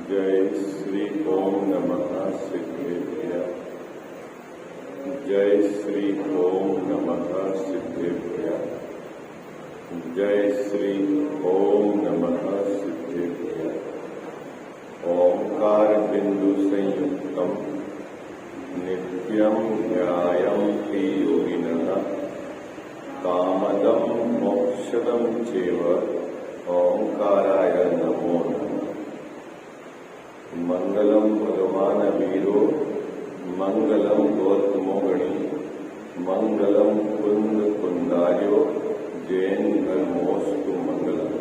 जय श्री ओम नमः सिद्धेभ्यः। जय श्री ओम नमः सिद्धेभ्यः। जय श्री ओम नमः सिद्धेभ्यः। ओंकार बिंदु संयुक्तम नित्यं ध्यायन्ति योगिनः कामदं मोक्षदं चैव ओंकाराय नमो नमः। मंगलम भगवान वीरो मंगलम गौतमो गणी मंगलम कुंद कुंदार्यो जैन धर्मोस्तु मंगलम।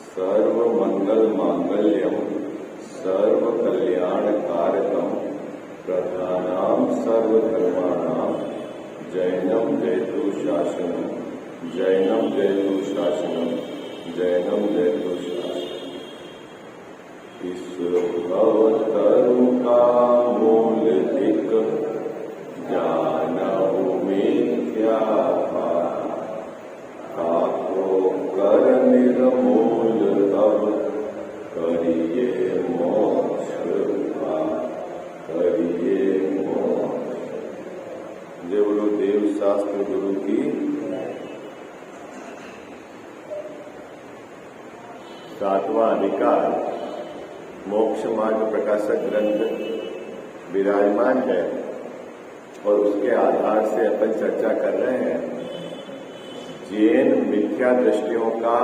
सर्व मंगल मांगल्यम सर्व कल्याण कारकम प्रधानाम सर्वधर्माणाम जैनम जयतु शासनम जैनम जयतु शासनम जैनम जयतु शासनम। ईश्वर भवतरु का मूलधिक जानहु मिथ्या काको कर निर्मूल तब करिए मोक्ष करिए मोक्ष। जय बोलो देव शास्त्र गुरु की। सातवां अधिकार मोक्ष मार्ग प्रकाशक ग्रंथ विराजमान है और उसके आधार से अपन चर्चा कर रहे हैं जैन मिथ्या दृष्टियों का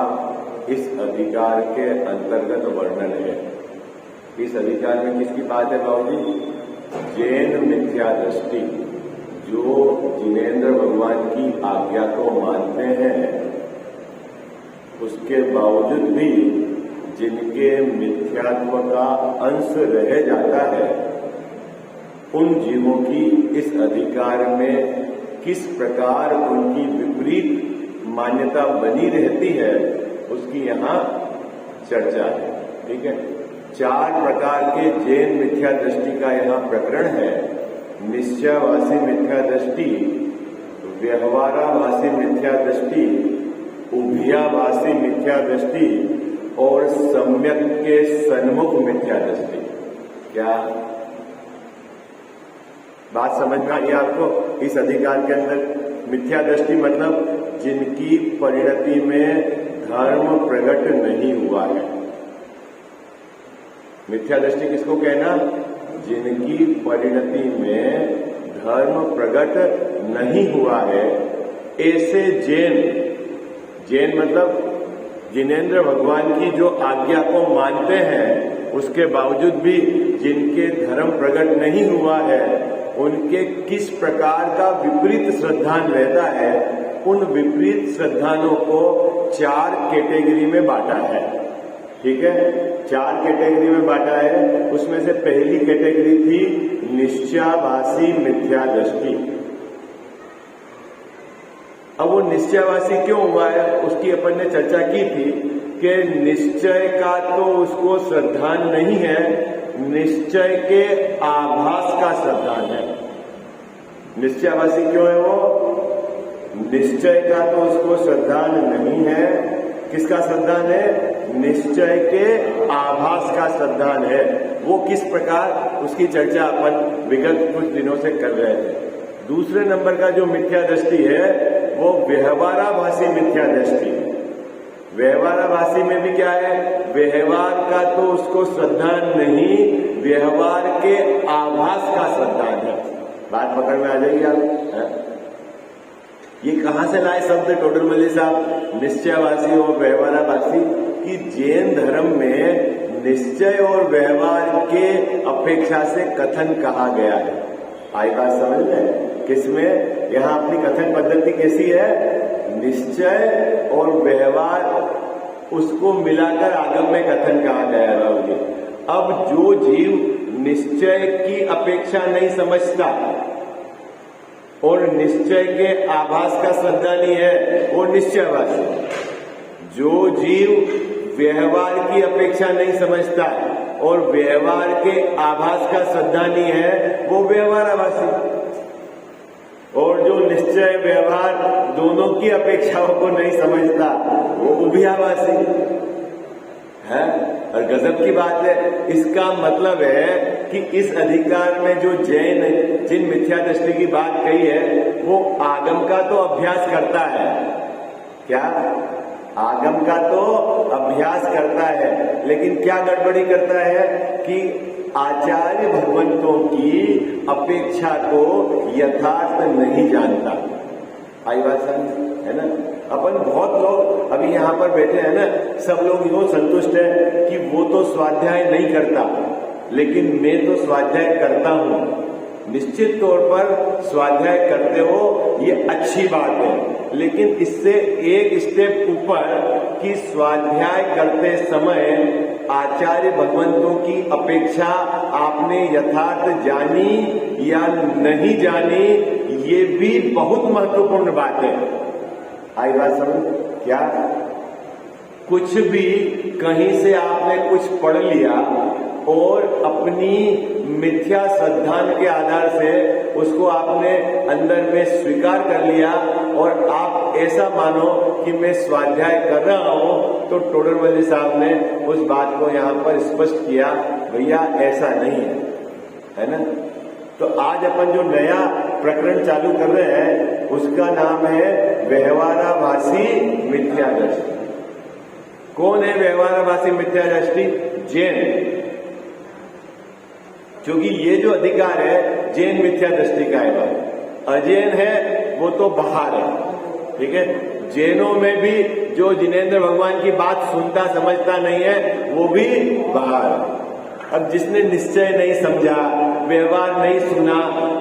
इस अधिकार के अंतर्गत वर्णन है। इस अधिकार में किसकी बात है बाबूजी? जैन मिथ्या दृष्टि जो जिनेन्द्र भगवान की आज्ञा को मानते हैं, उसके बावजूद भी जिनके मिथ्यात्व का अंश रह जाता है, उन जीवों की इस अधिकार में किस प्रकार उनकी विपरीत मान्यता बनी रहती है, उसकी यहाँ चर्चा है। ठीक है, 4 प्रकार के जैन मिथ्या दृष्टि का यहाँ प्रकरण है। निश्चयवासी मिथ्या दृष्टि, व्यवहाराभासी मिथ्या दृष्टि, उभयाभासी मिथ्या दृष्टि और सम्यक के सन्मुख मिथ्या दृष्टि। क्या बात समझ में आई आपको? इस अधिकार के अंदर मिथ्या दृष्टि मतलब जिनकी परिणति में धर्म प्रकट नहीं हुआ है। मिथ्या दृष्टि किसको कहना? जिनकी परिणति में धर्म प्रकट नहीं हुआ है, ऐसे जैन मतलब जिनेन्द्र भगवान की जो आज्ञा को मानते हैं, उसके बावजूद भी जिनके धर्म प्रकट नहीं हुआ है, उनके किस प्रकार का विपरीत श्रद्धान रहता है। उन विपरीत श्रद्धानों को 4 कैटेगरी में बांटा है। ठीक है, 4 कैटेगरी में बांटा है। उसमें से पहली कैटेगरी थी निश्चयाभासी मिथ्या दृष्टि। अब वो निश्चयवासी क्यों हुआ है, उसकी अपन ने चर्चा की थी कि निश्चय का तो उसको श्रद्धान नहीं है, निश्चय के आभास का श्रद्धान है। निश्चयवासी क्यों है वो? निश्चय का तो उसको श्रद्धान नहीं है। किसका श्रद्धान है? निश्चय के आभास का श्रद्धान है। वो किस प्रकार, उसकी चर्चा अपन विगत कुछ दिनों से कर रहे थे। दूसरे नंबर का जो मिथ्या दृष्टि है वो व्यवहाराभासी मिथ्या दृष्टि। व्यवहाराभासी में भी क्या है? व्यवहार का तो उसको श्रद्धान नहीं, व्यवहार के आभास का श्रद्धान है। बात पकड़ में आ जाएगी आप? ये कहां से लाए शब्द टोडर मल्ली साहब? निश्चयवासी और व्यवहाराभासी की जैन धर्म में निश्चय और व्यवहार के अपेक्षा से कथन कहा गया है। आई बात समझ में? किसमें? यहाँ अपनी कथन पद्धति कैसी है? निश्चय और व्यवहार उसको मिलाकर आगम में कथन कहा गया है। अब जो जीव निश्चय की अपेक्षा नहीं समझता और निश्चय के आभास का श्रद्धानी है, वो निश्चयवासी। जो जीव व्यवहार की अपेक्षा नहीं समझता और व्यवहार के आभास का श्रद्धानी है, वो व्यवहाराभासी। और जो निश्चय व्यवहार दोनों की अपेक्षाओं को नहीं समझता, वो उभयाभासी है। और गजब की बात है, इसका मतलब है कि इस अधिकार में जो जैन जिन मिथ्या दृष्टि की बात कही है वो आगम का तो अभ्यास करता है। क्या? आगम का तो अभ्यास करता है, लेकिन क्या गड़बड़ी करता है कि आचार्य भगवंतों की अपेक्षा को यथार्थ नहीं जानता। आई बात समझ है ना? अपन बहुत लोग अभी यहाँ पर बैठे हैं ना, सब लोग यूं संतुष्ट है कि वो तो स्वाध्याय नहीं करता, लेकिन मैं तो स्वाध्याय करता हूं। निश्चित तौर पर स्वाध्याय करते हो, ये अच्छी बात है, लेकिन इससे एक स्टेप ऊपर कि स्वाध्याय करते समय आचार्य भगवंतों की अपेक्षा आपने यथार्थ जानी या नहीं जानी, ये भी बहुत महत्वपूर्ण बात है। आई बात समझ? क्या कुछ भी कहीं से आपने कुछ पढ़ लिया और अपनी मिथ्या श्रद्धान के आधार से उसको आपने अंदर में स्वीकार कर लिया और आप ऐसा मानो कि मैं स्वाध्याय कर रहा हूं, तो टोडरमल साहब ने उस बात को यहाँ पर स्पष्ट किया, भैया ऐसा नहीं है ना? तो आज अपन जो नया प्रकरण चालू कर रहे हैं उसका नाम है व्यवहाराभासी मिथ्या दृष्टि। कौन है व्यवहाराभासी मिथ्या दृष्टि? जैन। क्योंकि ये जो अधिकार है जैन मिथ्या दृष्टि का है, अजैन है वो तो बाहर है। ठीक है, जैनों में भी जो जिनेंद्र भगवान की बात सुनता समझता नहीं है वो भी बाहर है। अब जिसने निश्चय नहीं समझा, व्यवहार नहीं सुना,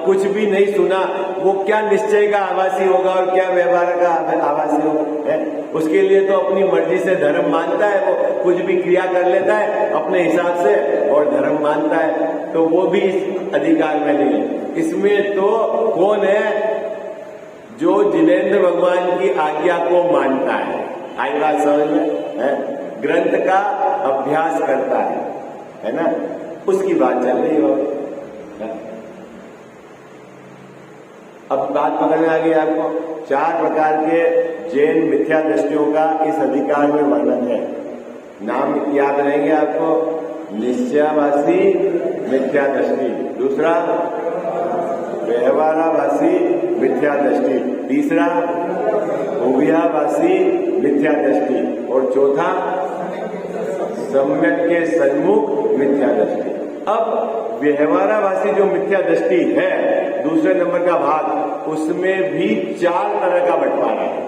कुछ भी नहीं सुना, वो क्या निश्चय का आभासी होगा और क्या व्यवहार का आभासी होगा? उसके लिए तो अपनी मर्जी से धर्म मानता है, वो कुछ भी क्रिया कर लेता है अपने हिसाब से और धर्म मानता है, तो वो भी इस अधिकार में नहीं है। इसमें तो कौन है? जो जिनेंद्र भगवान की आज्ञा को मानता है। आई बात समझ में? ग्रंथ का अभ्यास करता है ना? उसकी बात चल रही हो। अब बात पकड़ में आ गई आपको। 4 प्रकार के जैन मिथ्या दृष्टियों का इस अधिकार में वर्णन है। नाम याद रहेंगे आपको। निश्चयाभासी मिथ्या दृष्टि, दूसरा व्यवहाराभासी मिथ्या दृष्टि, तीसरा उभयाभासी मिथ्या दृष्टि और चौथा सम्यक के सन्मुख मिथ्या दृष्टि। अब व्यवहाराभासी जो मिथ्या दृष्टि है, दूसरे नंबर का भाग, उसमें भी 4 तरह का बंटवारा है।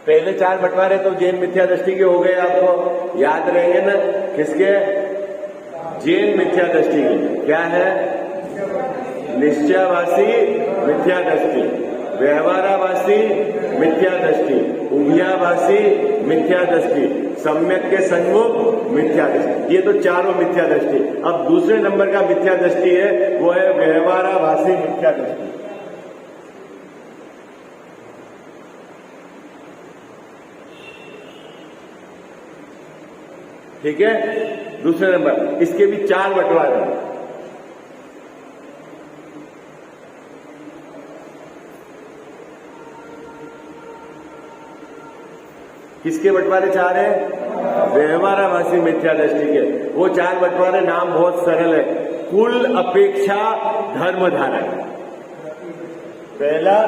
पहले 4 बंटवारे तो जैन मिथ्या दृष्टि के हो गए, आपको याद रहेंगे ना? किसके? जैन मिथ्या दृष्टि के। क्या है? निश्चयाभासी मिथ्या दृष्टि, व्यवहाराभासी मिथ्या दृष्टि, उभयाभासी मिथ्या दृष्टि, सम्यक के सन्मुख मिथ्या दृष्टि। ये तो चारों मिथ्या दृष्टि। अब दूसरे नंबर का मिथ्या दृष्टि है, वो है व्यवहाराभासी मिथ्या दृष्टि। ठीक है, दूसरे नंबर। इसके भी 4 बंटवारे हैं। किसके बंटवारे 4 हैं? व्यवहाराभासी मिथ्या दृष्टि के। वो 4 बंटवारे, नाम बहुत सरल है। कुल अपेक्षा धर्म धारक। पहला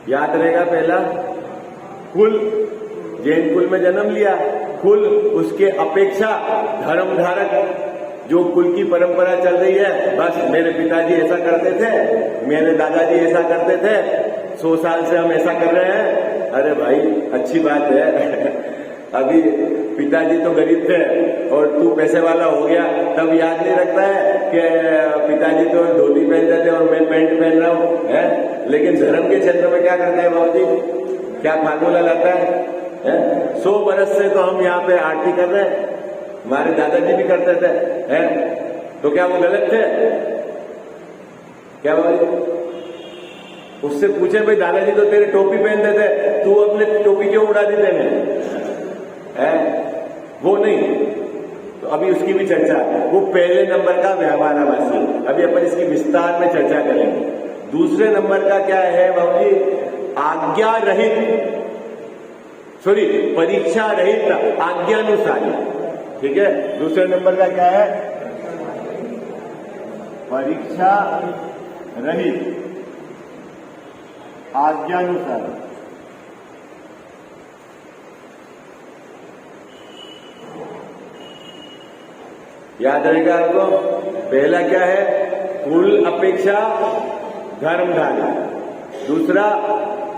याद रहेगा, पहला कुल, जैन कुल में जन्म लिया, कुल उसके अपेक्षा धर्म धारक, जो कुल की परंपरा चल रही है। बस मेरे पिताजी ऐसा करते थे, मेरे दादाजी ऐसा करते थे, 100 साल से हम ऐसा कर रहे हैं। अरे भाई अच्छी बात है अभी पिताजी तो गरीब थे और तू पैसे वाला हो गया, तब याद नहीं रखता है कि पिताजी तो धोती पहनते थे और मैं पैंट पहन रहा हूं, है? लेकिन धर्म के क्षेत्र में क्या करते हैं बाबूजी? क्या फार्मूला लाता है? 100 बरस से तो हम यहाँ पे आरती कर रहे हैं, हमारे दादाजी भी करते थे, है? तो क्या वो गलत थे? क्या बाबूजी? उससे पूछे भाई दादाजी तो तेरे टोपी पहनते थे, तू अपने टोपी क्यों उड़ा दी तेने? है वो नहीं। तो अभी उसकी भी चर्चा, वो पहले नंबर का व्यवहाराभासी, अभी अपन इसकी विस्तार में चर्चा करेंगे। दूसरे नंबर का क्या है बाबूजी? आज्ञा रहित, सॉरी परीक्षा रहित आज्ञानुसारी। ठीक है, दूसरे नंबर का क्या है? परीक्षा रहित आज्ञानुसार। याद रहेगा आपको? पहला क्या है? कुल अपेक्षा धर्मधारी। दूसरा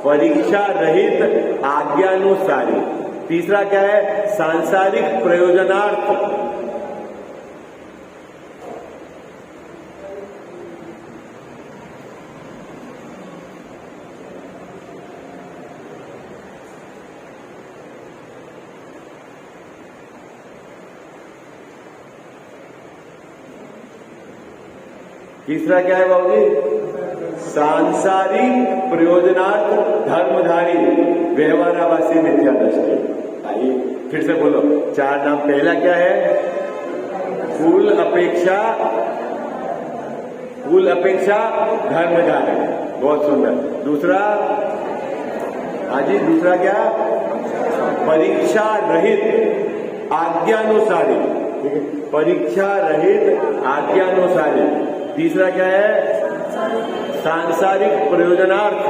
परीक्षा रहित आज्ञानुसारी। तीसरा क्या है? सांसारिक प्रयोजनार्थ। तीसरा क्या है बाबूजी? सांसारिक प्रयोजनार्थ धर्मधारी व्यवहाराभासी मिथ्या दृष्टि। आइए फिर से बोलो, चार नाम। पहला क्या है? कुल अपेक्षा धर्मधारी, बहुत सुंदर। दूसरा, हाँ जी, दूसरा क्या? परीक्षा रहित आज्ञानुसारी। ठीक है, परीक्षा रहित आज्ञानुसारी। तीसरा क्या है? सांसारिक प्रयोजनार्थ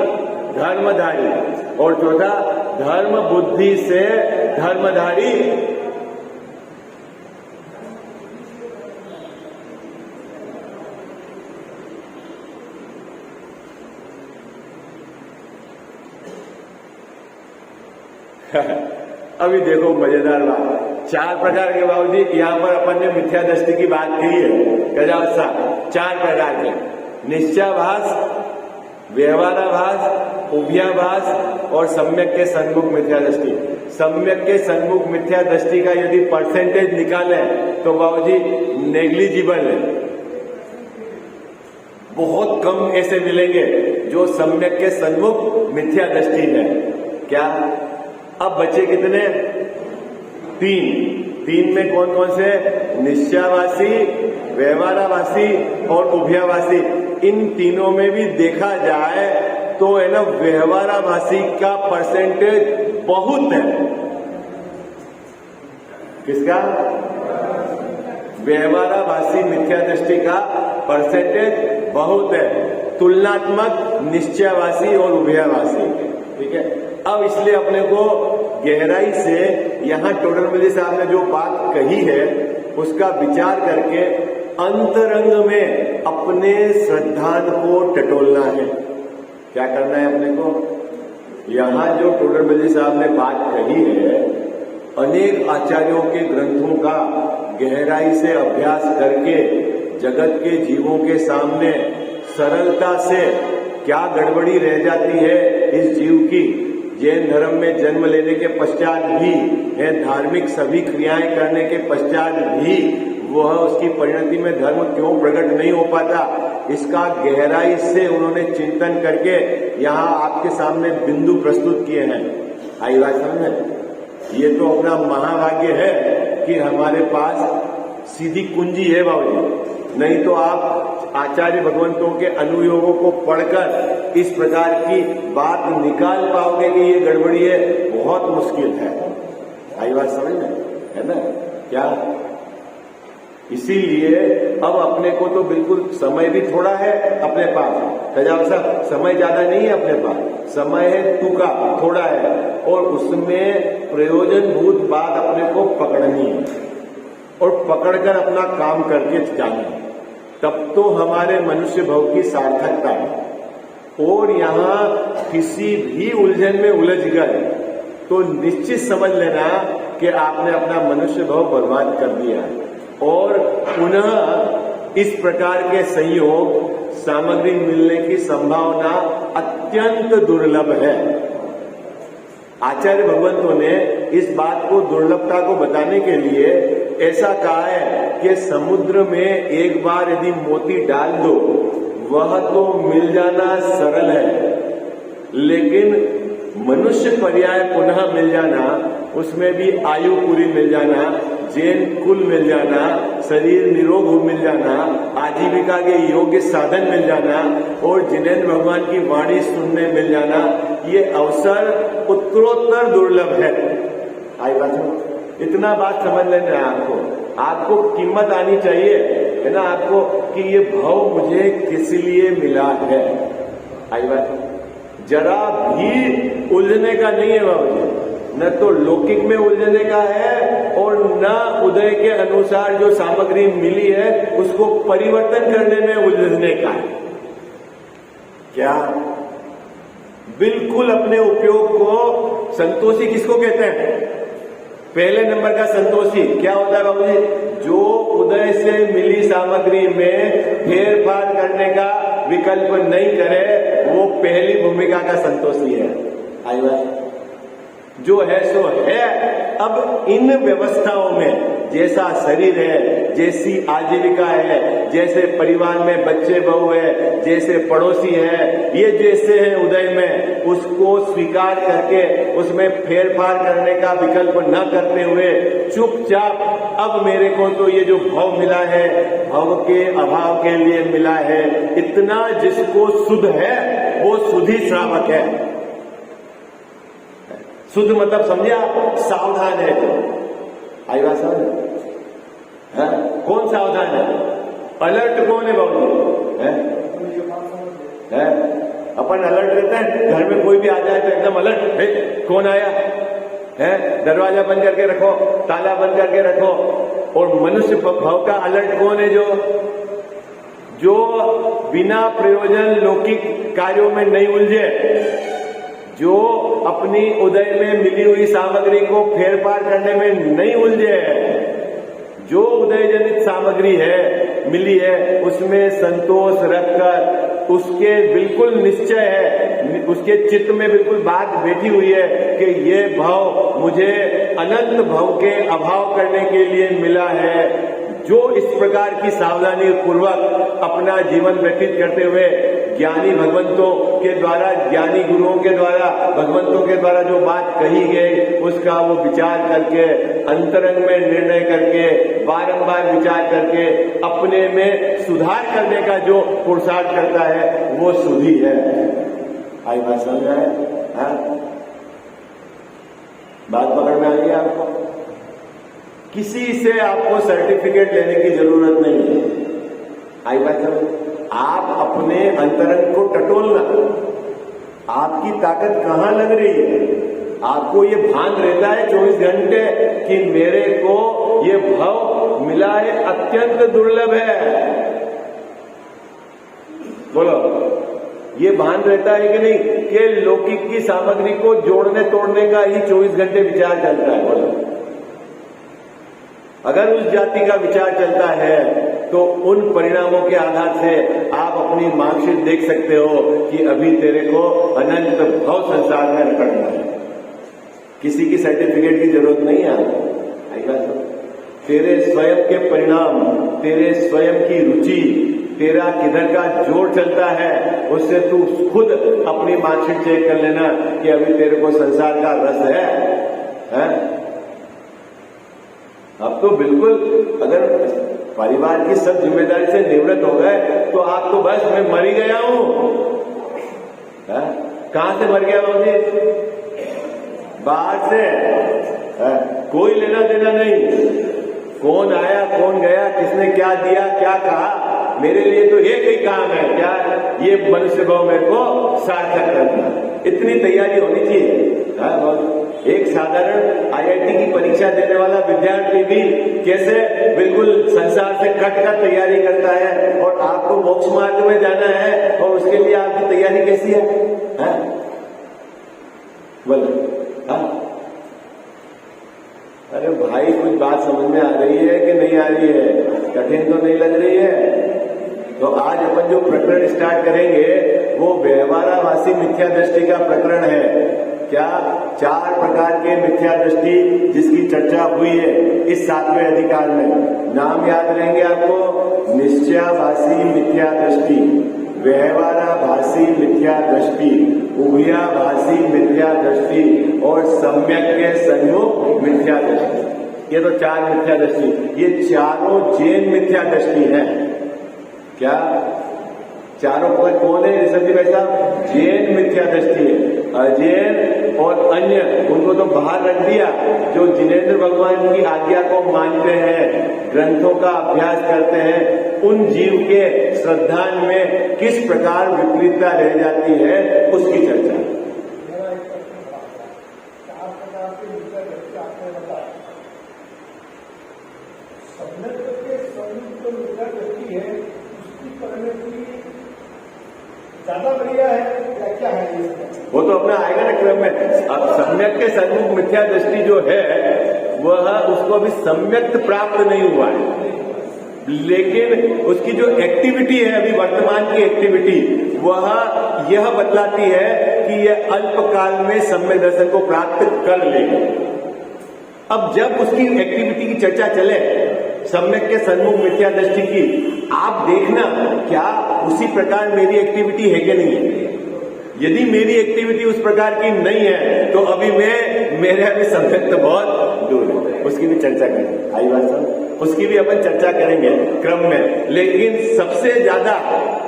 धर्मधारी। और चौथा धर्म बुद्धि से धर्मधारी। अभी देखो मजेदार बात, चार प्रकार के बाबूजी यहां पर अपन ने मिथ्या दृष्टि की बात की है। गजावसा चार प्रकार के: निश्चयाभास, व्यवहाराभास, उभयाभास और सम्यक के सन्मुख मिथ्या दृष्टि। सम्यक के सन्मुख मिथ्या दृष्टि का यदि परसेंटेज निकालें तो बाबूजी नेग्लिजिबल है। बहुत कम ऐसे मिलेंगे जो सम्यक के सन्मुख मिथ्या दृष्टि है। क्या? अब बचे कितने? तीन में कौन कौन से? निश्चयाभासी, व्यवहाराभासी और उभयाभासी। इन तीनों में भी देखा जाए तो है ना, व्यवहाराभासी का परसेंटेज बहुत है। किसका? व्यवहाराभासी मिथ्या दृष्टि का परसेंटेज बहुत है, तुलनात्मक निश्चयाभासी और उभयाभासी। ठीक है, अब इसलिए अपने को गहराई से यहां टोडरमल साहब ने जो बात कही है उसका विचार करके अंतरंग में अपने श्रद्धान को टटोलना है। क्या करना है अपने को? यहां जो टोडरमल साहब ने बात कही है, अनेक आचार्यों के ग्रंथों का गहराई से अभ्यास करके जगत के जीवों के सामने सरलता से क्या गड़बड़ी रह जाती है इस जीव की। जैन धर्म में जन्म लेने के पश्चात भी, धार्मिक सभी क्रियाएं करने के पश्चात भी वह उसकी परिणति में धर्म क्यों प्रकट नहीं हो पाता, इसका गहराई से उन्होंने चिंतन करके यहाँ आपके सामने बिंदु प्रस्तुत किए हैं। आई बात समझ में? ये तो अपना महाभाग्य है कि हमारे पास सीधी कुंजी है बाबूजी, नहीं तो आप आचार्य भगवंतों के अनुयोगों को पढ़कर इस प्रकार की बात निकाल पाओगे कि ये गड़बड़ी है, बहुत मुश्किल है। आई बात समझ में? है ना? क्या? इसीलिए अब अपने को तो बिल्कुल समय भी थोड़ा है अपने पास। खजावसा समय ज्यादा नहीं है अपने पास, समय है टूका, थोड़ा है, और उसमें प्रयोजनभूत बात अपने को पकड़नी है और पकड़कर अपना काम करके जाना है, तब तो हमारे मनुष्य भव की सार्थकता है। और यहाँ किसी भी उलझन में उलझ गए तो निश्चित समझ लेना कि आपने अपना मनुष्य भव बर्बाद कर दिया है। और पुनः इस प्रकार के संयोग सामग्री मिलने की संभावना अत्यंत दुर्लभ है। आचार्य भगवंतों ने इस बात को, दुर्लभता को बताने के लिए ऐसा कहा है कि समुद्र में एक बार यदि मोती डाल दो वह तो मिल जाना सरल है, लेकिन मनुष्य पर्याय पुनः मिल जाना, उसमें भी आयु पूरी मिल जाना, जैन कुल मिल जाना, शरीर निरोग मिल जाना, आजीविका के योग्य साधन मिल जाना और जिनेंद्र भगवान की वाणी सुनने मिल जाना, ये अवसर उत्तरोत्तर दुर्लभ है। आई बात हो, इतना बात समझ लेना है आपको कीमत आनी चाहिए, है ना, आपको कि ये भाव मुझे किस लिए मिला है। आई बात, जरा भी उलझने का नहीं है बाबू जी, न तो लौकिक में उलझने का है और न उदय के अनुसार जो सामग्री मिली है उसको परिवर्तन करने में उलझने का है। क्या बिल्कुल अपने उपयोग को, संतोषी किसको कहते हैं? पहले नंबर का संतोषी क्या होता है बाबूजी? जो उदय से मिली सामग्री में फेर फार करने का विकल्प नहीं करे, वो पहली भूमिका का संतोषी है। आई बात, जो है सो है। अब इन व्यवस्थाओं में जैसा शरीर है, जैसी आजीविका है, जैसे परिवार में बच्चे बहू है, जैसे पड़ोसी है, ये जैसे है उदय में, उसको स्वीकार करके उसमें फेरफार करने का विकल्प न करते हुए चुपचाप अब मेरे को तो ये जो भाव मिला है भाव के अभाव के लिए मिला है, इतना जिसको शुद्ध है वो शुद्धि श्रावक है। शुद्ध मतलब समझे आप? सावधान है। जो आई बात समझ? कौन सावधान है? अलर्ट कौन है बाबू? है अपन अलर्ट रहते हैं, घर में कोई भी आ जाए तो एकदम अलर्ट है, कौन आया है, दरवाजा बंद करके रखो, ताला बंद करके रखो। और मनुष्य भाव का अलर्ट कौन है? जो बिना प्रयोजन लौकिक कार्यों में नहीं उलझे, जो अपनी उदय में मिली हुई सामग्री को फेरफार करने में नहीं उलझे, जो उदय जनित सामग्री है मिली है उसमें संतोष रखकर उसके बिल्कुल निश्चय है, उसके चित्त में बिल्कुल बात बैठी हुई है कि ये भाव मुझे अनंत भाव के अभाव करने के लिए मिला है। जो इस प्रकार की सावधानी पूर्वक अपना जीवन व्यतीत करते हुए ज्ञानी भगवंतों के द्वारा, ज्ञानी गुरुओं के द्वारा, भगवंतों के द्वारा जो बात कही गई उसका वो विचार करके, अंतरंग में निर्णय करके, बारंबार विचार करके अपने में सुधार करने का जो पुरुषार्थ करता है वो शुद्धि है। आई बात समझ रहा है? बात पकड़ में आ गई आपको? किसी से आपको सर्टिफिकेट लेने की जरूरत नहीं है। आई बात समझ? आप अपने अंतरंग को टटोलना, आपकी ताकत कहां लग रही है, आपको ये भान रहता है 24 घंटे कि मेरे को ये भाव मिला है, अत्यंत दुर्लभ है। बोलो, ये भान रहता है कि नहीं कि लौकिक की सामग्री को जोड़ने तोड़ने का ही 24 घंटे विचार चलता है? बोलो, अगर उस जाति का विचार चलता है तो उन परिणामों के आधार से आप अपनी मार्कशीट देख सकते हो कि अभी तेरे को अनंत भव संसार में रखना है। किसी की सर्टिफिकेट की जरूरत नहीं है आपको। तेरे स्वयं के परिणाम, तेरे स्वयं की रुचि, तेरा किधर का जोर चलता है, उससे तू खुद अपनी मार्कशीट चेक कर लेना कि अभी तेरे को संसार का रस है? अब तो बिल्कुल, अगर परिवार की सब जिम्मेदारी से निवृत्त हो गए तो आप तो बस मैं मर ही गया हूं। कहां से मर गया बाबूजी? बाहर से। कोई लेना देना नहीं, कौन आया कौन गया, किसने क्या दिया क्या कहा, मेरे लिए तो एक ही काम है, क्या? ये मनुष्य भाव मेरे को सार्थक करना। इतनी तैयारी होनी चाहिए। एक साधारण आईआईटी की परीक्षा देने वाला विद्यार्थी भी कैसे बिल्कुल संसार से कटकर तैयारी करता है, और आपको मोक्ष मार्ग में जाना है और उसके लिए आपकी तैयारी कैसी है? बोलो। अरे भाई, कुछ बात समझ में आ रही है कि नहीं आ रही है? कठिन तो नहीं लग रही है? तो आज अपन जो प्रकरण स्टार्ट करेंगे वो व्यवहाराभासी मिथ्या दृष्टि का प्रकरण है। क्या? 4 प्रकार के मिथ्या दृष्टि जिसकी चर्चा हुई है इस 7वें अधिकार में। नाम याद रहेंगे आपको? निश्चयाभासी मिथ्या दृष्टि, व्यवहाराभासी मिथ्या दृष्टि, उभयाभासी मिथ्या दृष्टि और सम्यक के सन्मुख मिथ्या दृष्टि। ये तो 4 मिथ्या दृष्टि, ये चारों जैन मिथ्या दृष्टि है। क्या चारों पर कौन है ऋषभ जी भाई साहब? जैन मिथ्या दृष्टि है। अजैन और अन्य उनको तो बाहर रख दिया। जो जिनेंद्र भगवान की आज्ञा को मानते हैं, ग्रंथों का अभ्यास करते हैं, उन जीव के श्रद्धान में किस प्रकार विपरीतता रह जाती है उसकी चर्चा। ज्यादा बढ़िया है या क्या है? वो तो अपना आएगा ना क्रम में। अब सम्यक के सन्मुख मिथ्या दृष्टि जो है वह उसको अभी सम्यक प्राप्त नहीं हुआ है, लेकिन उसकी जो एक्टिविटी है अभी वर्तमान की एक्टिविटी वह यह बतलाती है कि यह अल्पकाल में सम्यक दर्शन को प्राप्त कर लेगी। अब जब उसकी एक्टिविटी की चर्चा चले सम्यक के सन्मुख मिथ्या दृष्टि की, आप देखना क्या उसी प्रकार मेरी एक्टिविटी है कि नहीं है। यदि मेरी एक्टिविटी उस प्रकार की नहीं है तो अभी मेरे अभी सम्यक तो बहुत दूर है। उसकी भी चर्चा करेंगे, आई बात सब, उसकी भी अपन चर्चा करेंगे क्रम में। लेकिन सबसे ज्यादा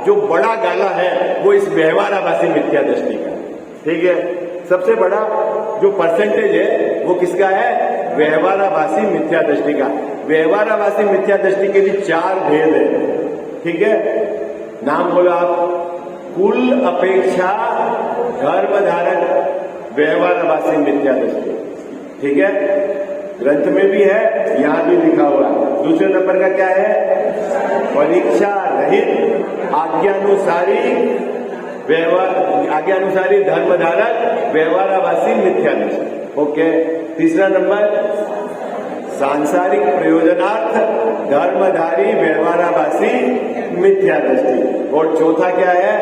जो बड़ा गाला है वो इस व्यवहाराभासी मिथ्या दृष्टि का, ठीक है। सबसे बड़ा जो परसेंटेज है वो किसका है? व्यवहाराभासी मिथ्या दृष्टि का। व्यवहाराभासी मिथ्या दृष्टि के भी 4 भेद है, ठीक है। नाम बोलो आप। कुल अपेक्षा धर्म धारक व्यवहाराभासी मिथ्या दृष्टि, ठीक है। ग्रंथ में भी है, यहां भी लिखा हुआ है। दूसरे नंबर का क्या है? परीक्षा रहित आज्ञानुसारी आज्ञानुसारी धर्मधारक व्यवहाराभासी मिथ्या दृष्टि, ओके। तीसरा नंबर सांसारिक प्रयोजनार्थ धर्मधारी व्यवहाराभासी मिथ्या दृष्टि। और चौथा क्या है?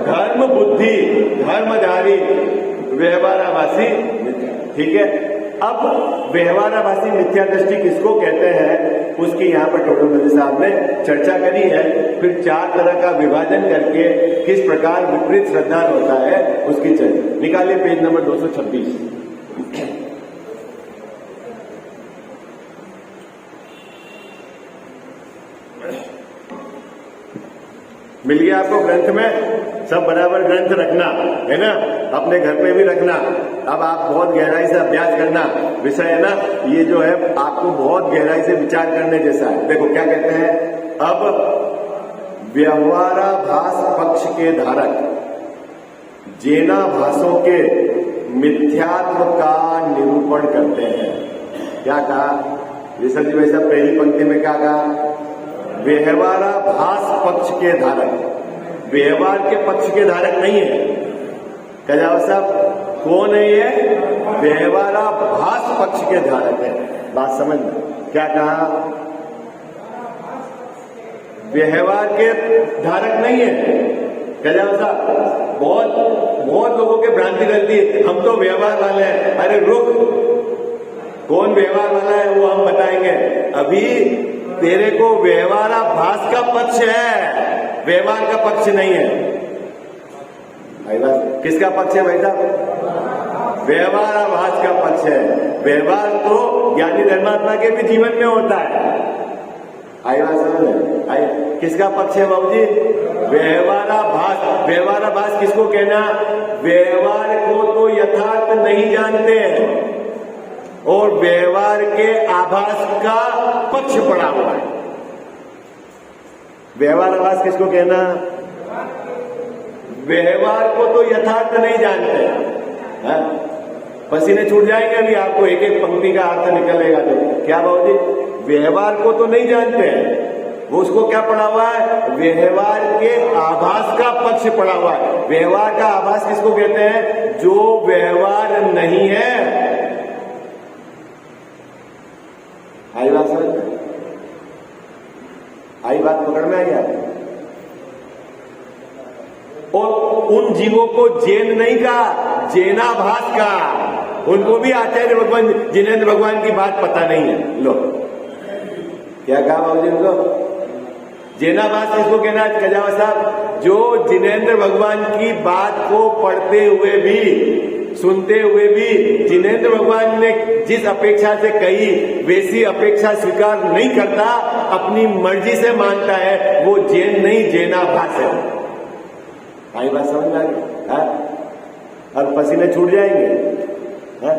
धर्म बुद्धि धर्मधारी व्यवहाराभासी मिथ्या, ठीक है। अब व्यवहाराभासी मिथ्या दृष्टि किसको कहते हैं उसकी यहाँ पर टोडरमल साहब ने चर्चा करी है। फिर 4 तरह का विभाजन करके किस प्रकार विपरीत श्रद्धा होता है उसकी चर्चा निकालिए। Page number 226। मिल गया आपको ग्रंथ में? सब बराबर ग्रंथ रखना है ना, अपने घर पे भी रखना। अब आप बहुत गहराई से अभ्यास करना विषय है ना, ये जो है आपको बहुत गहराई से विचार करने जैसा है। देखो क्या कहते हैं, अब व्यवहाराभास पक्ष के धारक जेनाभासों के मिथ्यात्व का निरूपण करते हैं। क्या कहा ऋषभ जी भाई साहब? पहली पंक्ति में क्या कहा? व्यवहाराभास पक्ष के धारक। व्यवहार के पक्ष के धारक नहीं है। कजावा साहब कौन है ये? व्यवहाराभास पक्ष के धारक है। बात समझना, क्या कहा? व्यवहार के धारक नहीं है। कजावा साहब बहुत लोगों के भ्रांति रहती है, हम तो व्यवहार वाले हैं। अरे रुक, कौन व्यवहार वाला है वो हम बताएंगे। अभी तेरे को व्यवहाराभास का पक्ष है, व्यवहार का पक्ष नहीं है। भाई बात किसका पक्ष है भाई साहब? व्यवहाराभास का पक्ष है। व्यवहार तो ज्ञानी धर्मात्मा के भी जीवन में होता है। आई बात समझ? आई किसका पक्ष है बाबू जी? व्यवहाराभास। व्यवहाराभास किसको कहना? व्यवहार को तो यथार्थ नहीं जानते हैं और व्यवहार के आभास का पक्ष पड़ा हुआ है। व्यवहाराभास किसको कहना? व्यवहार को तो यथार्थ नहीं जानते। पसीने छूट जाएंगे अभी आपको, एक एक पंक्ति का अर्थ निकलेगा। तो क्या बाबूजी? व्यवहार को तो नहीं जानते हैं, वो उसको क्या पड़ा हुआ है? व्यवहार के आभास का पक्ष पड़ा हुआ है। व्यवहार का आभास किसको कहते हैं? जो व्यवहार नहीं है। आई बात समझ? आई बात पकड़ में आई आपको? और उन जीवों को जैन नहीं कहा, जैनाभास का। उनको भी आचार्य भगवान जिनेंद्र भगवान की बात पता नहीं है। लो क्या कहा बाबू जी? उनको जैनाभास इसको कहना है कजावा साहब, जो जिनेंद्र भगवान की बात को पढ़ते हुए भी, सुनते हुए भी जिनेंद्र भगवान ने जिस अपेक्षा से कही वैसी अपेक्षा स्वीकार नहीं करता, अपनी मर्जी से मानता है, वो जैन नहीं जैनाभास है। आई बात समझ में आ गई? और पसीने छूट जाएंगे। है?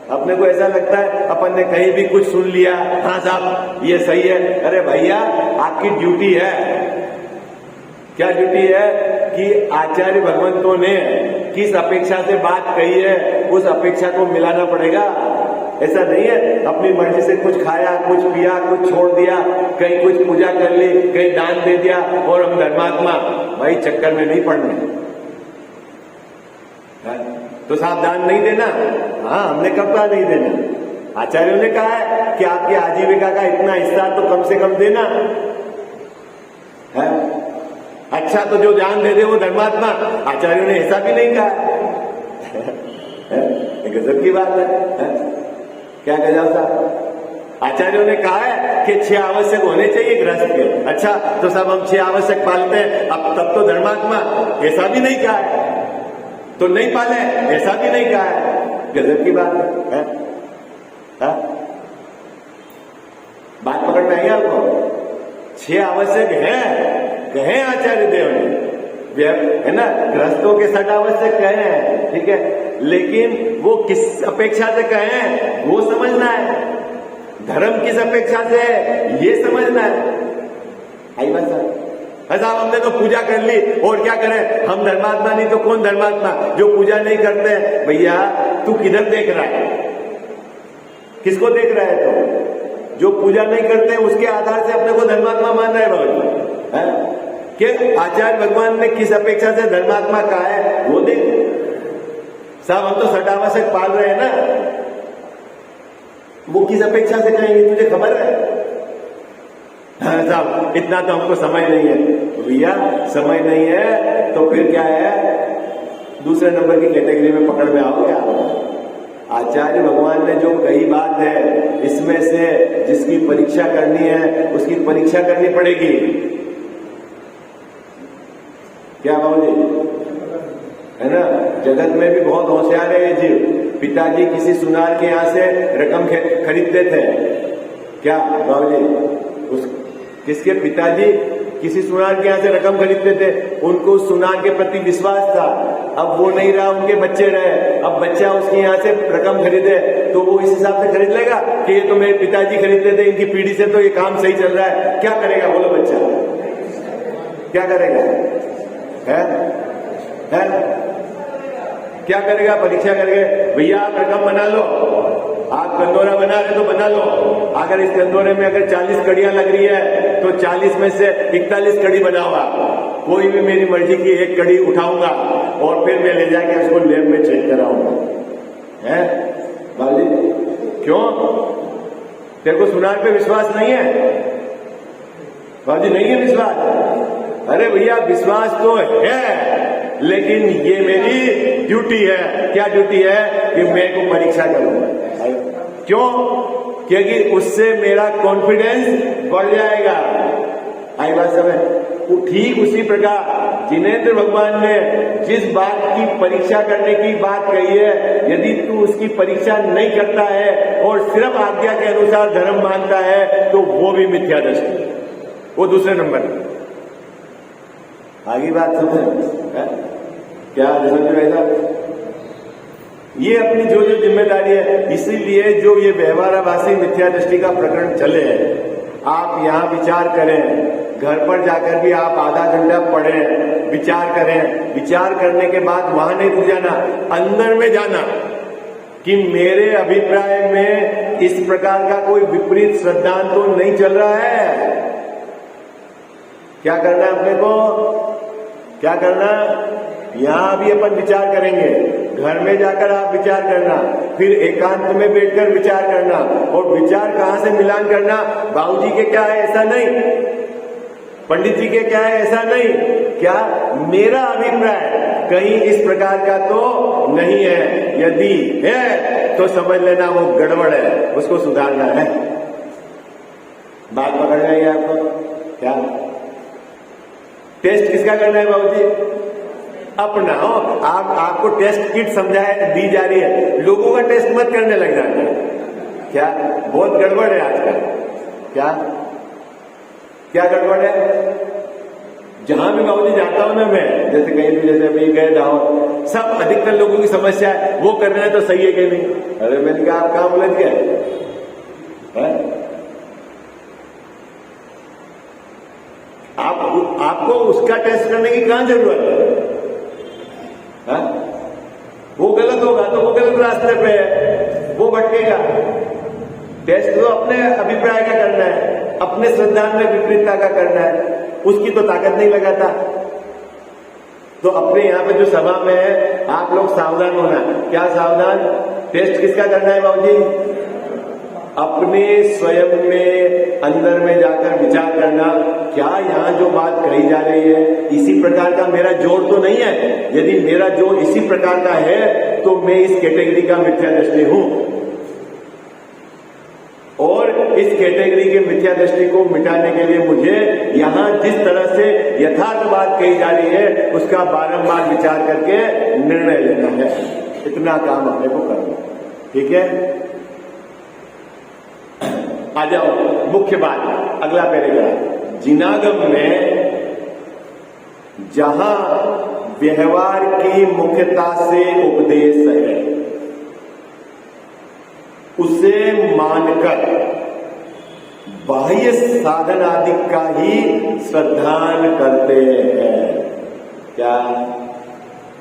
अपने को ऐसा लगता है अपन ने कहीं भी कुछ सुन लिया, हाँ साहब ये सही है। अरे भैया आपकी ड्यूटी है, क्या ड्यूटी है कि आचार्य भगवंतों ने किस अपेक्षा से बात कही है उस अपेक्षा को मिलाना पड़ेगा। ऐसा नहीं है अपनी मर्जी से कुछ खाया, कुछ पिया, कुछ छोड़ दिया, कहीं कुछ पूजा कर ली, कहीं दान दे दिया और हम धर्मात्मा। भाई चक्कर में नहीं पड़ने। तो सावधान नहीं देना। हाँ हमने कब कहा नहीं देना? आचार्यों ने कहा है कि आपकी आजीविका का इतना हिस्सा तो कम से कम देना है। अच्छा तो जो जान दे दे वो धर्मात्मा। आचार्यों ने ऐसा भी नहीं कहा। गजब की बात है। क्या गजब साहब? आचार्यों ने कहा है कि 6 आवश्यक होने चाहिए गृहस्थ के। अच्छा तो सब हम 6 आवश्यक पालते हैं, अब तब तो धर्मात्मा। ऐसा भी नहीं कहा है। तो नहीं पाले, ऐसा भी नहीं कहा है। गजब की बात है। बात पकड़ में आई आपको? 6 आवश्यक है कहे आचार्य देव ने, है ना? गृहस्थों के 6 आवश्यक कहे हैं, ठीक है, लेकिन वो किस अपेक्षा से कहे हैं वो समझना है। धर्म किस अपेक्षा से है ये समझना है। आई बात साहब? साहब हमने तो पूजा कर ली और क्या करें, हम धर्मात्मा नहीं तो कौन धर्मात्मा? जो पूजा नहीं करते हैं। भैया तू किधर देख रहा है? किसको देख रहा है? तो जो पूजा नहीं करते हैं उसके आधार से अपने को धर्मात्मा मान रहा है भगवान कि आचार्य भगवान ने किस अपेक्षा से धर्मात्मा कहा है वो देख। साहब हम तो 6 आवश्यक पाल रहे हैं ना, वो किस अपेक्षा से कहेंगे तुझे खबर है? हाँ साहब इतना तो हमको समय नहीं है। भैया समय नहीं है तो फिर क्या है, दूसरे नंबर की कैटेगरी में पकड़ में आओगे आप। आचार्य भगवान ने जो कही बात है इसमें से जिसकी परीक्षा करनी है उसकी परीक्षा करनी पड़ेगी। क्या बाबू जी? है ना? जगत में भी बहुत होशियार है ये जीव। पिताजी किसी सुनार के यहां से रकम खरीदते थे। क्या बाबू जी? किसके पिताजी किसी सुनार के यहां से रकम खरीदते थे, उनको सुनार के प्रति विश्वास था। अब वो नहीं रहा, उनके बच्चे रहे। अब बच्चा उसके यहां से रकम खरीदे तो वो इस हिसाब से खरीद लेगा कि ये तो मेरे पिताजी खरीदते थे, इनकी पीढ़ी से तो ये काम सही चल रहा है। क्या करेगा बोलो बच्चा? क्या करेगा? है? क्या करेगा? परीक्षा करके भैया आप रकम बना लो, आप कंदोरा बना रहे तो बना लो। अगर इस कंदोरे में अगर 40 कड़ियां लग रही है तो 40 में से 41 कड़ी बनाऊंगा। कोई भी मेरी मर्जी की एक कड़ी उठाऊंगा और फिर मैं ले जाके उसको लैब में चेक कराऊंगा। है बाबूजी? क्यों? तेरे को सुनार पे विश्वास नहीं है? बाबूजी नहीं है विश्वास? अरे भैया विश्वास तो है लेकिन ये मेरी ड्यूटी है। क्या ड्यूटी है? कि मैं को परीक्षा करूंगा। क्यों? क्योंकि उससे मेरा कॉन्फिडेंस बढ़ जाएगा। आई बात समझ? ठीक उसी प्रकार जिनेंद्र भगवान ने जिस बात की परीक्षा करने की बात कही है, यदि तू उसकी परीक्षा नहीं करता है और सिर्फ आज्ञा के अनुसार धर्म मानता है तो वो भी मिथ्या दृष्टि, वो दूसरे नंबर। आगे बात समझ? क्या समझ ऐसा? ये अपनी जो जो जिम्मेदारी है, इसीलिए जो ये व्यवहाराभासी मिथ्या दृष्टि का प्रकरण चले हैं, आप यहाँ विचार करें, घर पर जाकर भी आप आधा घंटा पढ़ें, विचार करें। विचार करने के बाद वहां नहीं रुक जाना, अंदर में जाना कि मेरे अभिप्राय में इस प्रकार का कोई विपरीत श्रद्धांत तो नहीं चल रहा है। क्या करना है अपने को? क्या करना? यहां भी अपन विचार करेंगे, घर में जाकर आप विचार करना, फिर एकांत में बैठकर विचार करना। और विचार कहां से मिलान करना? बाबूजी के क्या है ऐसा नहीं, पंडित जी के क्या है ऐसा नहीं, क्या मेरा अभिप्राय कहीं इस प्रकार का तो नहीं है। यदि है तो समझ लेना वो गड़बड़ है, उसको सुधारना है। बात पकड़ गई आपको? क्या टेस्ट किसका करना है बाबूजी? अपना। हो आपको टेस्ट किट समझाया दी जा रही है, लोगों का टेस्ट मत करने लग जाना। क्या बहुत गड़बड़ है आजकल? क्या क्या गड़बड़ है? जहां भी बाबूजी जाता हूं ना मैं, जैसे कहीं भी, जैसे अभी गए लाहौर, सब अधिकतर लोगों की समस्या है वो कर रहे हैं तो सही है कि नहीं। अरे मैंने कहा आप कहां उलझ गए? आपको उसका टेस्ट करने की कहां जरूरत है? वो गलत होगा तो वो गलत रास्ते पे है, वो भटकेगा। टेस्ट तो अपने अभिप्राय का करना है, अपने श्रद्धा में विपरीतता का करना है, उसकी तो ताकत नहीं लगाता। तो अपने यहां पे जो सभा में है आप लोग सावधान होना। क्या सावधान? टेस्ट किसका करना है बाबूजी? अपने स्वयं में अंदर में जाकर विचार करना, क्या यहां जो बात कही जा रही है इसी प्रकार का मेरा जोर तो नहीं है? यदि मेरा जोर इसी प्रकार का है तो मैं इस कैटेगरी का मिथ्या दृष्टि हूं, और इस कैटेगरी के मिथ्या दृष्टि को मिटाने के लिए मुझे यहां जिस तरह से यथार्थ बात कही जा रही है उसका बारंबार विचार करके निर्णय लेना है। इतना काम अपने को करना। ठीक है, आ जाओ मुख्य बात, अगला पैराग्राफ। जिनागम में जहां व्यवहार की मुख्यता से उपदेश है उसे मानकर बाह्य साधन आदि का ही श्रद्धान करते हैं। क्या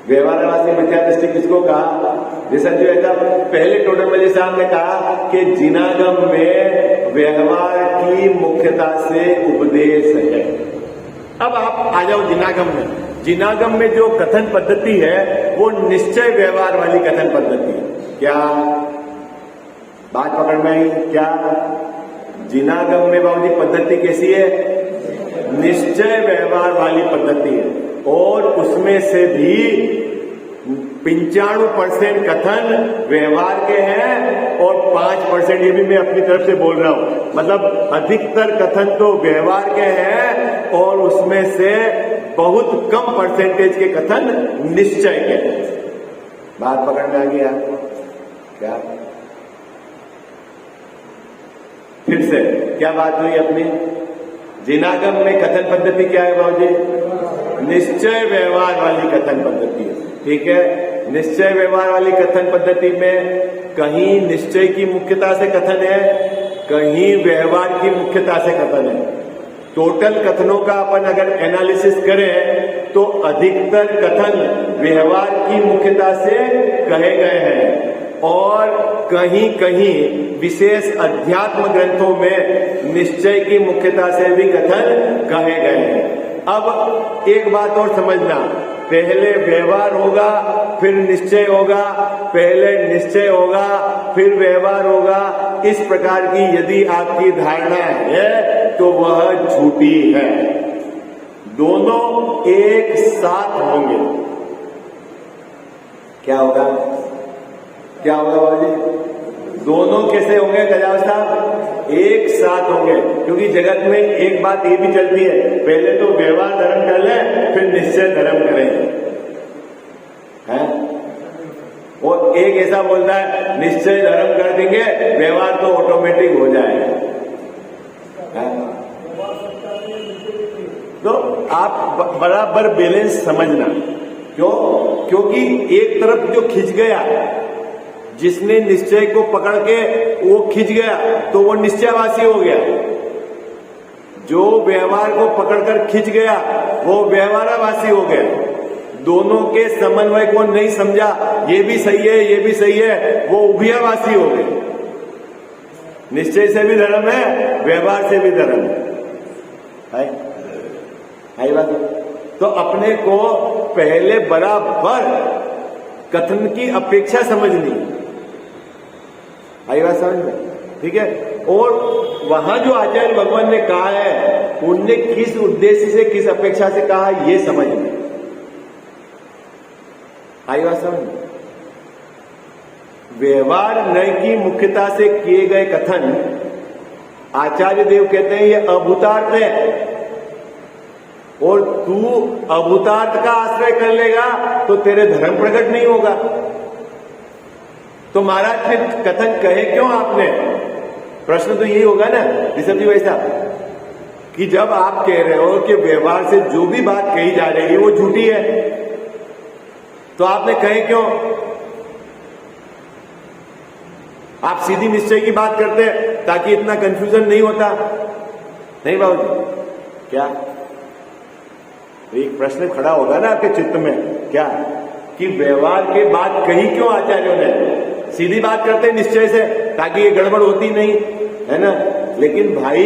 व्यवहारवासी मिथ्या दृष्टि किसको कहा? जैसा जो ऐसा पहले टोटमली साहब ने कहा कि जिनागम में व्यवहार की मुख्यता से उपदेश है। अब आप आ जाओ जिनागम में। जिनागम में जो कथन पद्धति है वो निश्चय व्यवहार वाली कथन पद्धति है। क्या बात पकड़ में आई? क्या जिनागम में बाबूजी पद्धति कैसी है? निश्चय व्यवहार वाली पद्धति है, और उसमें से भी 95% कथन व्यवहार के हैं और 5%, ये भी मैं अपनी तरफ से बोल रहा हूं, मतलब अधिकतर कथन तो व्यवहार के हैं और उसमें से बहुत कम परसेंटेज के कथन निश्चय के हैं। बात पकड़ में आ गई आपको? क्या फिर से क्या बात हुई अपनी? जिनागम में कथन पद्धति क्या है बाबूजी? निश्चय व्यवहार वाली कथन पद्धति है। ठीक है, निश्चय व्यवहार वाली कथन पद्धति में कहीं निश्चय की मुख्यता से कथन है, कहीं व्यवहार की मुख्यता से कथन है। टोटल कथनों का अपन अगर एनालिसिस करें तो अधिकतर कथन व्यवहार की मुख्यता से कहे गए हैं, और कहीं कहीं विशेष अध्यात्म ग्रंथों में निश्चय की मुख्यता से भी कथन कहे गए हैं। अब एक बात और समझना, पहले व्यवहार होगा फिर निश्चय होगा, पहले निश्चय होगा फिर व्यवहार होगा, इस प्रकार की यदि आपकी धारणा है तो वह झूठी है। दोनों एक साथ होंगे। क्या होगा? क्या होगा बाबूजी? दोनों कैसे होंगे गजाव साहब? एक साथ होंगे, क्योंकि जगत में एक बात ये भी चलती है, पहले तो व्यवहार धर्म कर ले फिर निश्चय धर्म करेंगे, हैं? और एक ऐसा बोलता है निश्चय धर्म कर देंगे व्यवहार तो ऑटोमेटिक हो जाएगा, हैं? तो आप बराबर बैलेंस समझना। क्यों? क्योंकि एक तरफ जो खिंच गया, जिसने निश्चय को पकड़ के वो खिंच गया तो वो निश्चयवासी हो गया, जो व्यवहार को पकड़कर खिंच गया वो व्यवहारवासी हो गया। दोनों के समन्वय को नहीं समझा, ये भी सही है ये भी सही है, वो उभयवासी हो गए। निश्चय से भी धर्म है, व्यवहार से भी धर्म है। बात तो अपने को पहले बराबर कथन की अपेक्षा समझनी, आई बात समझ में? ठीक है, और वहां जो आचार्य भगवान ने कहा है उनने किस उद्देश्य से किस अपेक्षा से कहा ये समझ में आई बात समझ में? व्यवहार नय की मुख्यता से किए गए कथन आचार्य देव कहते हैं ये अभूतार्थ है, और तू अभूतार्थ का आश्रय कर लेगा तो तेरे धर्म प्रकट नहीं होगा। तो महाराज फिर कथन कहे क्यों आपने? प्रश्न तो यही होगा ना ऋषभ जी वैसा, कि जब आप कह रहे हो कि व्यवहार से जो भी बात कही जा रही है वो झूठी है, तो आपने कहे क्यों? आप सीधी निश्चय की बात करते ताकि इतना कंफ्यूजन नहीं होता। नहीं बाबू जी, क्या एक प्रश्न खड़ा होगा ना आपके चित्त में, क्या कि व्यवहार के बात कही क्यों आचार्यों ने? सीधी बात करते निश्चय से ताकि ये गड़बड़ होती नहीं है ना। लेकिन भाई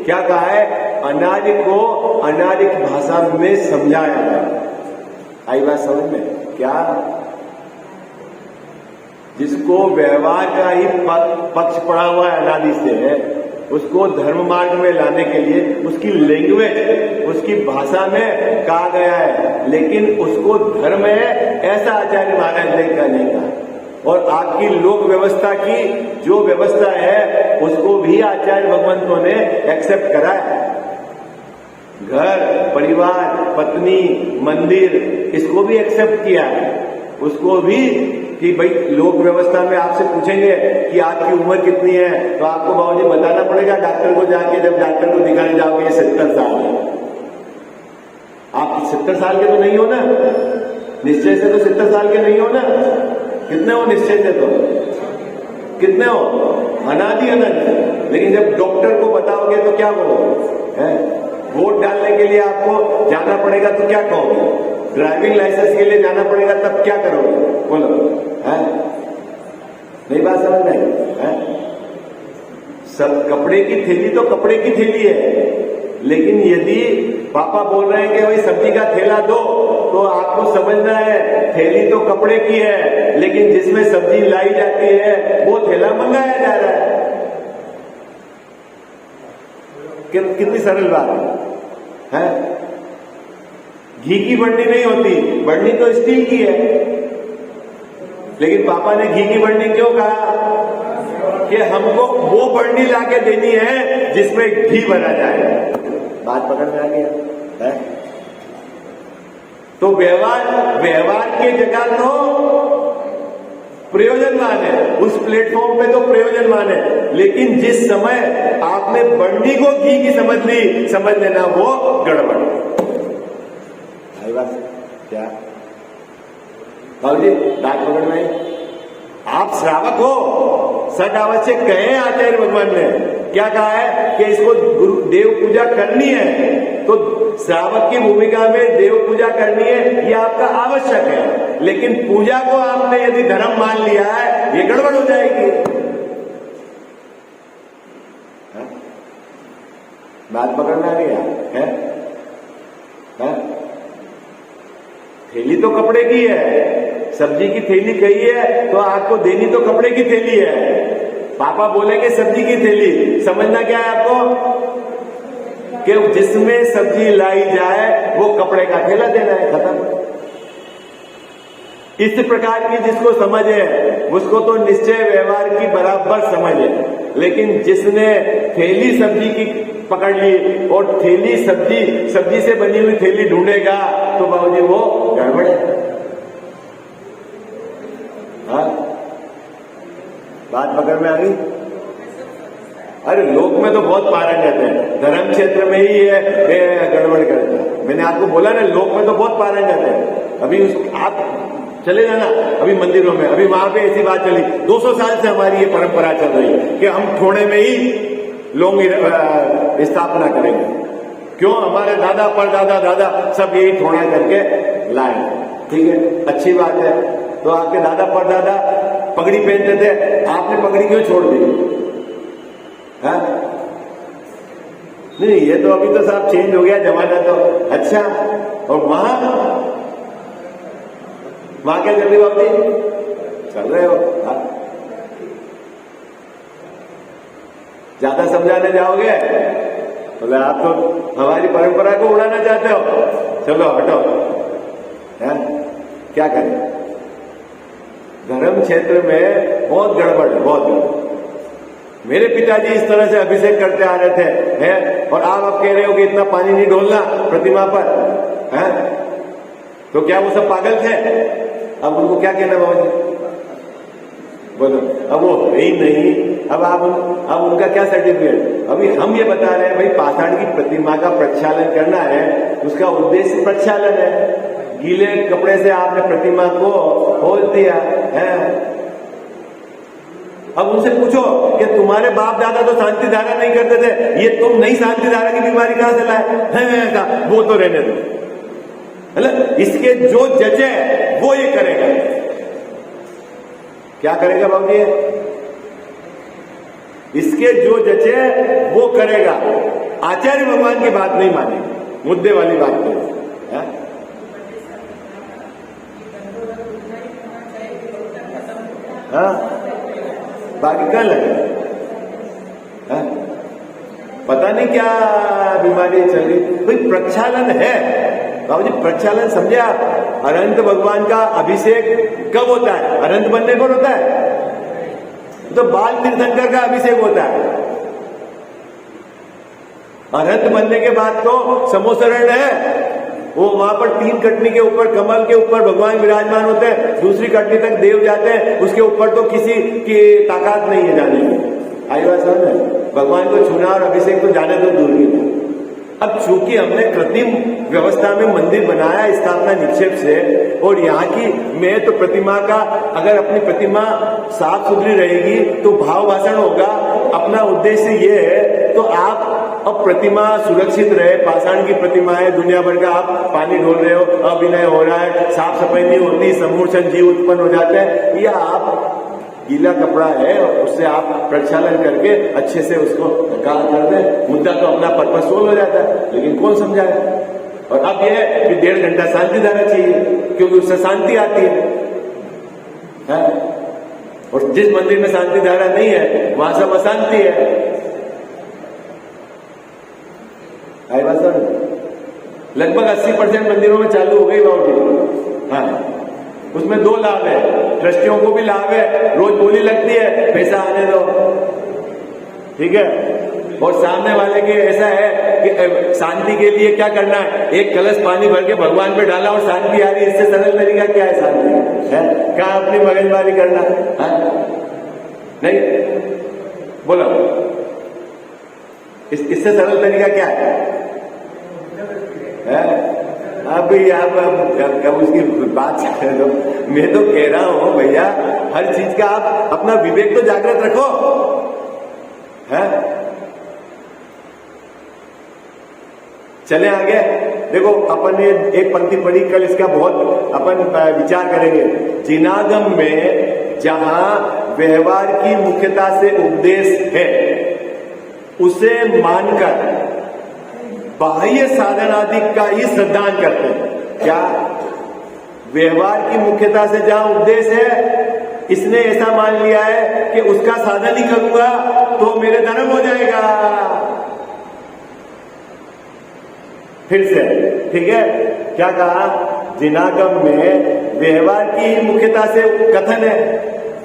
क्या कहा है? अनादि को अनादि भाषा में समझाया है। आई बात समझ में? क्या जिसको व्यवहार का ही पक्ष पड़ा हुआ है अनादि से, उसको धर्म मार्ग में लाने के लिए उसकी लैंग्वेज, उसकी भाषा में कहा गया है, लेकिन उसको धर्म है ऐसा आचार्य महाराज ने कहने का। और आपकी लोक व्यवस्था की जो व्यवस्था है उसको भी आचार्य भगवंतों ने एक्सेप्ट करा है। घर, परिवार, पत्नी, मंदिर, इसको भी एक्सेप्ट किया है। उसको भी कि भाई लोक व्यवस्था में आपसे पूछेंगे कि आपकी उम्र कितनी है, तो आपको बाबूजी बताना पड़ेगा डॉक्टर को जाके, जब डॉक्टर को दिखाने जाओगे 70 साल है। आप 70 साल के तो नहीं हो ना, निश्चय से तो 70 साल के नहीं हो ना। कितने हो निश्चय से? तो कितने हो? अनादि अनंत। लेकिन जब डॉक्टर को बताओगे तो क्या बोलोगे? वोट डालने के लिए आपको जाना पड़ेगा तो क्या कहोगे? ड्राइविंग लाइसेंस के लिए जाना पड़ेगा तब क्या करोगे? बोलो, है नहीं बात समझ में है? सब कपड़े की थैली तो कपड़े की थैली है, लेकिन यदि पापा बोल रहे हैं कि भाई सब्जी का थैला दो, तो आपको समझना है थैली तो कपड़े की है, लेकिन जिसमें सब्जी लाई जाती है वो थैला मंगाया जा रहा है। कितनी सरल बात है? घी की बर्नी नहीं होती, बर्नी तो स्टील की है, लेकिन पापा ने घी की बर्नी क्यों कहा? कि हमको वो बर्नी लाके देनी है जिसमें घी भरा जाए। बात पकड़ में आ गया है? तो व्यवहार की जगह तो प्रयोजनवान है, उस प्लेटफॉर्म पे तो प्रयोजनवान है, लेकिन जिस समय आपने बर्नी को घी की समझ ली, समझ लेना वो गड़बड़। बात क्या बाबूजी बात पकड़ में? आप श्रावक हो, सट आवश्यक कहे आचार्य भगवान ने क्या कहा है कि इसको गुरु देव पूजा करनी है, तो श्रावक की भूमिका में देव पूजा करनी है, ये आपका आवश्यक है। लेकिन पूजा को आपने यदि धर्म मान लिया है, ये गड़बड़ हो जाएगी। बात पकड़ में आ गया है? थैली तो कपड़े की है, सब्जी की थैली कही है तो आपको देनी तो कपड़े की थैली है। पापा बोलेंगे सब्जी की थैली, समझना क्या है आपको? कि जिसमें सब्जी लाई जाए वो कपड़े का थैला देना है, खत्म। इस प्रकार की जिसको समझ है उसको तो निश्चय व्यवहार की बराबर समझ है। लेकिन जिसने थैली सब्जी की पकड़ ली और थैली सब्जी से बनी हुई थैली ढूंढेगा, तो बाबूजी वो गड़बड़ है। हाँ? बात पकड़ में आ गई? अरे लोक में तो बहुत पारंगत है, धर्म क्षेत्र में ही है गड़बड़ करता। मैंने आपको बोला ना, लोक में तो बहुत पारंगत है। अभी आप चले जाना अभी मंदिरों में, अभी वहां पे ऐसी बात चली, 200 साल से हमारी ये परंपरा चल रही है कि हम ठोड़े में ही लोग स्थापना करेंगे। क्यों? हमारे दादा परदादा दादा सब यही ठोड़ा करके लाए। ठीक है, अच्छी बात है। तो आपके दादा परदादा पगड़ी पहनते थे, आपने पगड़ी क्यों छोड़ दी? हाँ? नहीं, ये तो अभी तो साहब चेंज हो गया जमाना तो। अच्छा, और वहां क्या चल रही बाबू? चल रहे हो? हाँ? ज्यादा समझाने जाओगे तो आप तो हमारी परंपरा को उड़ाना चाहते हो। चलो हटो। है? क्या करें? धर्म क्षेत्र में बहुत गड़बड़ है, बहुत गड़बड़। मेरे पिताजी इस तरह से अभिषेक करते आ रहे थे, है, और आप अब कह रहे हो कि इतना पानी नहीं डोलना प्रतिमा पर, है? तो क्या वो सब पागल थे? अब उनको क्या कहना बाबा जी, बोलो। अब वो ही नहीं, अब उनका क्या सर्टिफिकेट? अभी हम ये बता रहे हैं भाई, पाषाण की प्रतिमा का प्रक्षालन करना है, उसका उद्देश्य प्रक्षालन है। गीले कपड़े से आपने प्रतिमा को खोल दिया है। अब उनसे पूछो कि तुम्हारे बाप दादा तो शांति धारा नहीं करते थे, ये तुम नई शांति धारा की बीमारी कहां से लाए? वो तो रहने दो, मतलब इसके जो जजे वो ये करेगा। क्या करेगा बाबू जी? इसके जो जजे वो करेगा। आचार्य भगवान की बात नहीं मानेगा, मुद्दे वाली बात नहीं। हाँ, बाकी क्या लगे? पता नहीं क्या बीमारी चल रही भाई। प्रक्षालन है बाबू जी, प्रक्षालन समझे आप? अनंत भगवान का अभिषेक कब होता है? अनंत बनने पर होता है, तो बाल तीर्थंकर का अभिषेक होता है। अनंत बनने के बाद तो समोसरण है, वो वहां पर 3 कटनी के ऊपर, कमल के ऊपर भगवान विराजमान होते हैं, दूसरी कटनी तक देव जाते हैं, उसके ऊपर तो किसी की ताकत नहीं है जाने की। आई बात समझ में? भगवान को छूना और अभिषेक तो जाने तो दूर की बात। अब चूंकि हमने कृत्रिम व्यवस्था में मंदिर बनाया स्थापना निक्षेप से, और यहाँ की मैं तो प्रतिमा का, अगर अपनी प्रतिमा साफ सुथरी रहेगी तो भाव भाषण होगा, अपना उद्देश्य ये है, तो आप अब प्रतिमा सुरक्षित रहे। पाषाण की प्रतिमा है, दुनिया भर का आप पानी ढोल रहे हो, अभिनय हो रहा है, साफ सफाई नहीं होती, समूर्छन जीव उत्पन्न हो जाते हैं, या आप गीला कपड़ा है उससे आप प्रक्षालन करके अच्छे से उसको काल कर दे, मुद्दा तो अपना पर्पस सोल्व हो जाता है। लेकिन कौन समझाए? और अब यह है कि 1.5 घंटा शांति धारा चाहिए, क्योंकि उससे शांति आती है। और जिस मंदिर में शांति धारा नहीं है वहां सब अशांति है। आई बात समझ? लगभग 80% मंदिरों में चालू हो गई बाबू। हाँ, उसमें 2 लाभ है, ट्रस्टियों को भी लाभ है, रोज बोली लगती है, पैसा आने दो, ठीक है। और सामने वाले के ऐसा है कि शांति के लिए क्या करना है, एक कलश पानी भर के भगवान पे डाला और शांति आ रही, इससे सरल तरीका क्या है शांति है? कहाँ अपनी मगजमारी करना है? नहीं बोलो, इससे सरल तरीका क्या है? अभी आप उसकी बात कर दो। मैं तो कह रहा हूं भैया, हर चीज का आप अपना विवेक तो जागृत रखो, है? चले आगे। देखो, अपन ने एक पंक्ति पढ़ी कल, इसका बहुत अपन विचार करेंगे। जिनागम में जहां व्यवहार की मुख्यता से उपदेश है, उसे मानकर बाह्य साधन आदि का ही श्रद्धान करते हैं। क्या? व्यवहार की मुख्यता से जहां उपदेश है, इसने ऐसा मान लिया है कि उसका साधन ही करूंगा तो मेरे धर्म हो जाएगा। फिर से, ठीक है, क्या कहा? जिनागम में व्यवहार की मुख्यता से कथन है,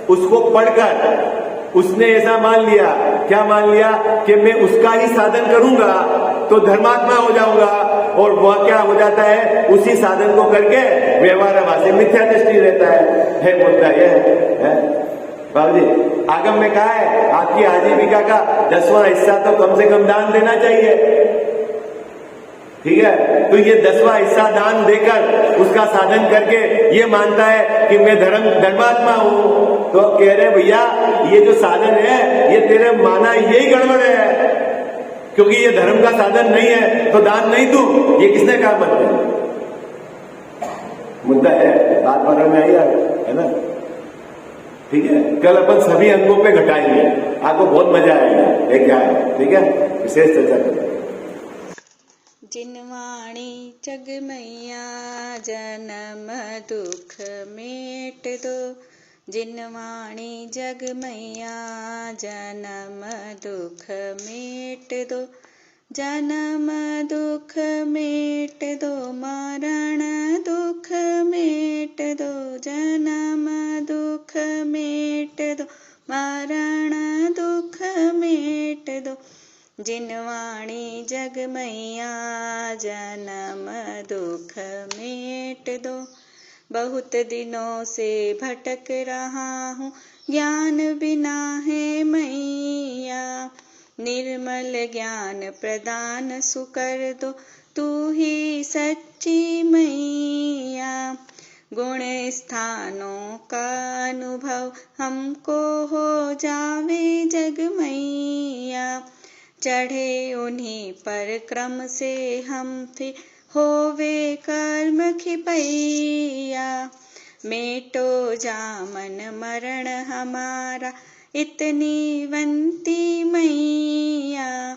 उसको पढ़कर उसने ऐसा मान लिया। क्या मान लिया? कि मैं उसका ही साधन करूंगा तो धर्मात्मा हो जाऊंगा, और वह क्या हो जाता है? उसी साधन को करके व्यवहार से मिथ्या दृष्टि रहता है। मुद्दा यह है बाबू जी, आगम में कहा है आपकी आजीविका का 10वां हिस्सा तो कम से कम दान देना चाहिए, ठीक है। तो ये 10वां हिस्सा दान देकर उसका साधन करके ये मानता है कि मैं धर्मात्मा हूं, तो कह रहे भैया ये जो साधन है ये तेरे माना यही गड़बड़ है, क्योंकि ये धर्म का साधन नहीं है तो दान नहीं दूं, ये किसने कहा? मतलब मुद्दा है, बात पर में आई है ना, ठीक है। कल अपन सभी अंगों पे घटाएंगे, आपको बहुत मजा आएगा। ये क्या है, ठीक है, विशेष चर्चा करें। जिनवाणी जग मैया जन्म दुख मेट दो, जिनवाणी जग मैया जन्म दुख मेट दो, जन्म दुख मेट दो, मरण दुख मेट दो, जन्म दुख मेट दो, मरण दुख मेट दो। जिनवाणी जग मैया जन्म दुख मेट दो। बहुत दिनों से भटक रहा हूँ, ज्ञान बिना है मैया, निर्मल ज्ञान प्रदान सुकर दो, तू ही सच्ची मैया। गुण स्थानों का अनुभव हमको हो जावे जग मैया, चढ़े उन्हीं पर क्रम से हम फिर होवे कर्म खिपैया। मेटो जामन मरण हमारा इतनी वंती मैया,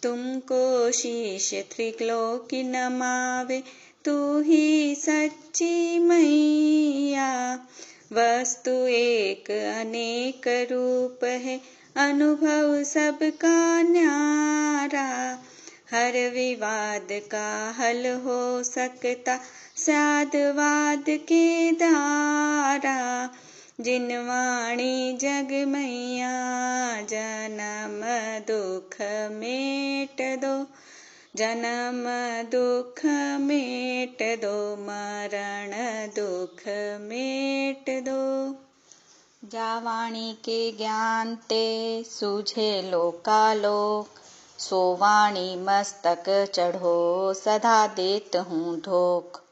तुमको शीश त्रिलोकी नमावे, तू ही सच्ची मैया। वस्तु एक अनेक रूप है, अनुभव सबका न्यारा, हर विवाद का हल हो सकता साधवाद के द्वारा। जिनवाणी जग मैया जन्म दुख मेट दो, जन्म दुख मेट दो, मरण दुख मेट दो। जावाणी के ज्ञान ते सूझे लोकालोक, सो वाणी मस्तक चढ़ो सदा देत हूँ धोख।